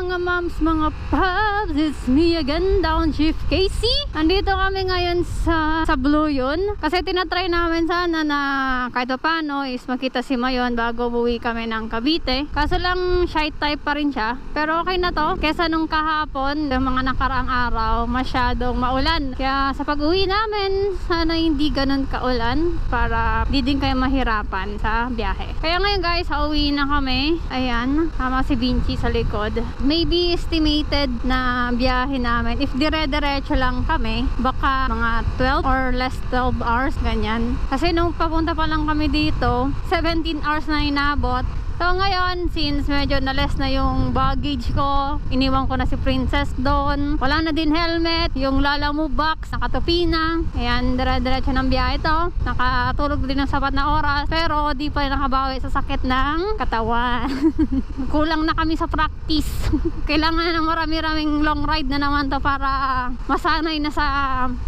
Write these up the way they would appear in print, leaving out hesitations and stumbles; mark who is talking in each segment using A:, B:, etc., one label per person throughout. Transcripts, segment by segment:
A: mga moms, mga paps, it's me again, Downshift Kaycee. Andito kami ngayon sa Blue yun. Kasi tinatry namin sana na kahit pa paano is makita si Mayon bago buwi kami ng Cavite. Kaso lang shy type pa rin siya. Pero okay na to. Kesa nung kahapon, yung mga nakaraang araw, masyadong maulan. Kaya sa pag-uwi namin, sana hindi ganun kaulan para di din kayo mahirapan sa biyahe. Kaya ngayon guys, pauwi na kami. Ayan, tama si Vinci sa likod. Maybe estimated na biyahe namin, if dire-diretso lang kami, baka mga 12 or less 12 hours, ganyan. Kasi nung papunta pa lang kami dito, 17 hours na inabot. So ngayon, since medyo na-less na yung baggage ko, iniwan ko na si Princess doon. Wala na din helmet, yung Lalamu box, nakatupi na. Ayan, dire-diretso ng biyahe ito. Nakatulog din ng sapat na oras, pero di pa nakabawi sa sakit ng katawan. Kulang na kami sa practice. Kailangan na marami-raming long ride na naman to para masanay na sa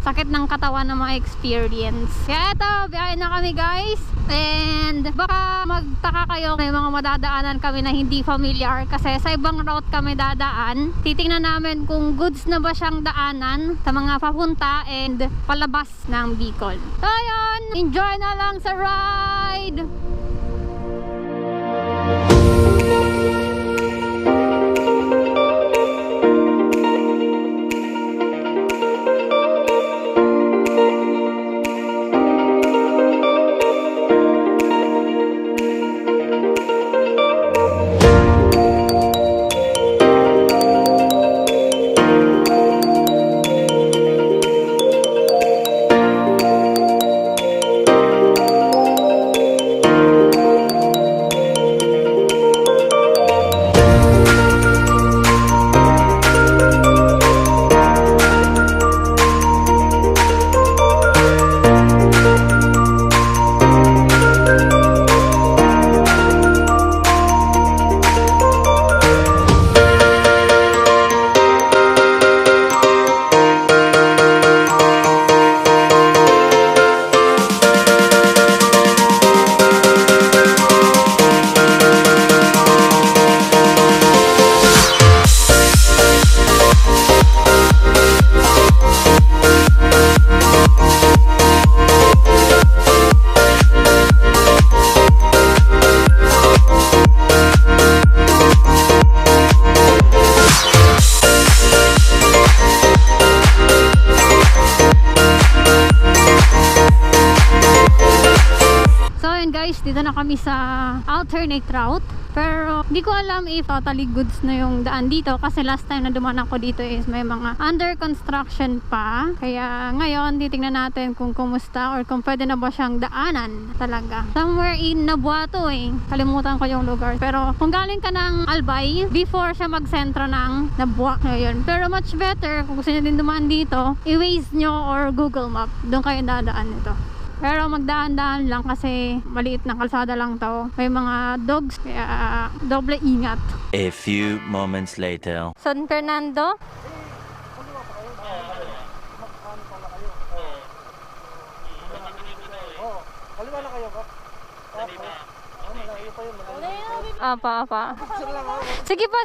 A: sakit ng katawan na mga experience. Kaya ito, biyahe na kami guys. And baka magtaka kayo, may mga madadaanan kami na hindi familiar kasi sa ibang route kami dadaan. Titingnan namin kung goods na ba siyang daanan sa mga papunta and palabas ng Bicol. So ayun, enjoy na lang sa ride! Dito na kami sa alternate route, pero hindi ko alam if totally goods na yung daan dito kasi last time na dumaan ako dito is may mga under construction pa. Kaya ngayon titingnan natin kung kumusta or kung pwede na ba siyang daanan talaga. Somewhere in Nabuato kalimutan ko yung lugar, pero kung galing ka ng Albay before siya magsentro ng Nabua ngayon. Pero much better kung gusto nyo din dumaan dito, i-Waze nyo or Google Map, doon kayo dadaan nito. Pero magdaan-daan lang kasi maliit na kalsada lang to. May mga dogs, kaya doble ingat.
B: A few moments later.
A: San Fernando?
C: Kaliwa na kayo, Kap. Malayo pa yun.
A: Apa. Sige pa.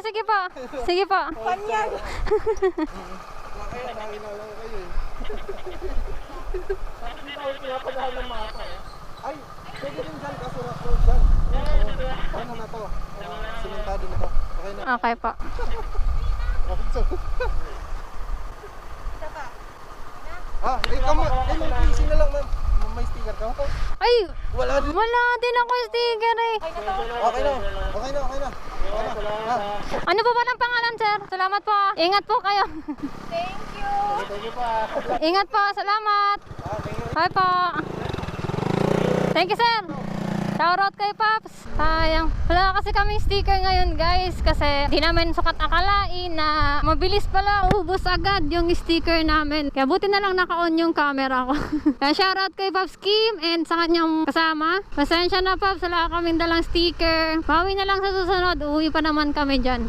A: Sige pa.
C: Panyag! Kaya nakilala ko kayo eh. Pinapadahan ng mapa eh. Ay, pwede rin dyan kaso rock road dyan. Ano na to? Simentado na to. Okay na.
A: Okay pa.
C: May PC na lang ma'am. May sticker ka?
A: Ay!
C: Wala
A: din ako sticker eh.
C: Okay na.
A: Ano pa ba ng pangalan, sir? Salamat po. Ingat po kayo.
C: Thank you pa.
A: Ingat po. Salamat. Bye po. Thank you, sir. Shoutout kay Paps. Sayang. Wala kasi kaming sticker ngayon guys kasi di namin sukat akalain na mabilis pala ubos agad yung sticker namin. Kaya buti na lang naka-on yung camera ko. Kaya shoutout kay Paps Kim and sa kanyang kasama. Pasensya na Paps, wala kaming dalang sticker. Bawi na lang sa susunod. Uwi pa naman kami dyan.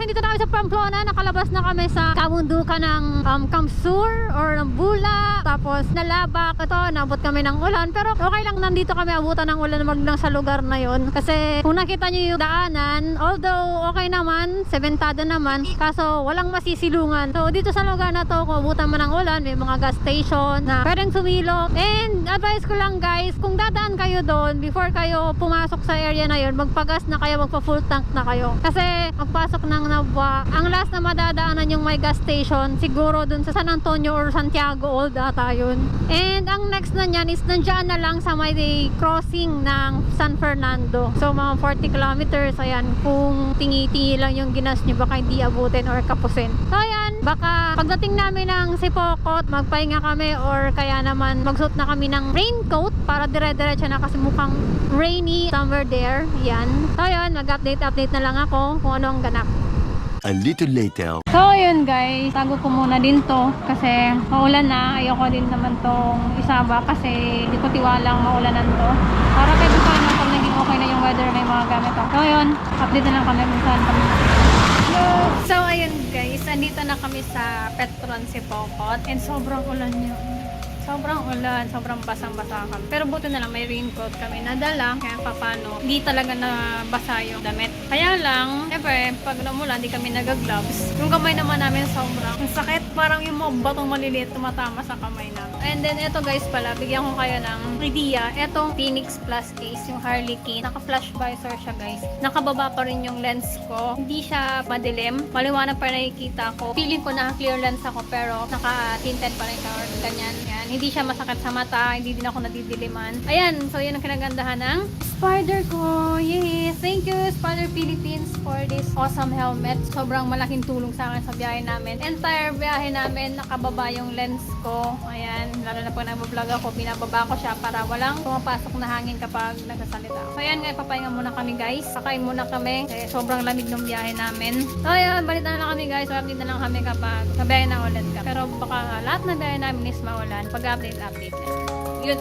A: dito na kami sa Pamplona. Nakalabas na kami sa kamundukan ng Kamsur or ng Bula. Tapos nalabak. Ito, nabot kami ng ulan. Pero okay lang, nandito kami abutan ng ulan maglang sa lugar na yon. Kasi kung nakita nyo yung daanan, although okay naman, sementado naman, kaso walang masisilungan. So dito sa lugar na to, kung abutan mo ng ulan, may mga gas station na pwedeng sumilok. And advice ko lang guys, kung dadaan kayo doon, before kayo pumasok sa area na yon, magpagas na kayo, magpa full tank na kayo. Kasi magpasok ng Nabwa, ang last na madadaanan yung may gas station, siguro dun sa San Antonio or Santiago Old ata yun. And ang next na nyan is nandiyan na lang sa may crossing ng San Fernando. So mga 40 kilometers, ayan, kung tingi-tingi lang yung ginas nyo, baka hindi abutin or kapusin. So ayan, baka pagdating namin ng Sipokot, magpahinga kami or kaya naman magsuot na kami ng raincoat para dire-diretso na kasi mukhang rainy somewhere there. Yan. So ayan, mag-update na lang ako kung ano ang ganap.
B: A little later.
A: So yun guys, tago ko muna din to kasi maulan na. Ayoko din naman tong isaba kasi hindi ko tiwalang maulanan to. Para kahit paano pag naging okay na yung weather, may mga gamit ako. So yun, update na lang kami kung saan kami. So ayun guys, andito na kami sa Petron Sipokot and sobrang ulan yun. Sobrang ulan, sobrang basang-basa kami. Pero buti na lang may raincoat kami nadala. Kaya papano, hindi talaga nabasa yung damit. Kaya lang, syempre, pag namulan, hindi kami nag-gloves. Yung kamay naman namin sobrang sakit. Parang yung mga batong maliliit tumatama sa kamay namin. And then, ito guys pala, bigyan ko kayo ng idea. Etong Phoenix Plus case, yung Harlequin. Naka-flash visor siya guys. Nakababa pa rin yung lens ko. Hindi siya madilim. Maliwanag pa nakikita ko. Feeling ko na clear lens ako pero naka-tinted pa rin siya or ganyan. Yan. Hindi siya masakit sa mata, hindi din ako nadidiliman. Ayan, so yan ang kinagandahan ng Spyder ko. Yes! Thank you Spyder Philippines for this awesome helmet. Sobrang malaking tulong sa akin sa biyahe namin. Entire biyahe namin, nakababa yung lens ko. Ayan, lalo na pag nag-vlog ako, binababa ko siya para walang pumapasok na hangin kapag nagsasalita. So ayan, ngayon papahinga muna kami guys. Kakain muna kami kasi sobrang lamig ng biyahe namin. So ayan, balita na lang kami guys. Update na lang kami kapag nabiyahe na ulan ka. Pero baka lahat na biyahe namin is maulan. Pag-update na. Yun.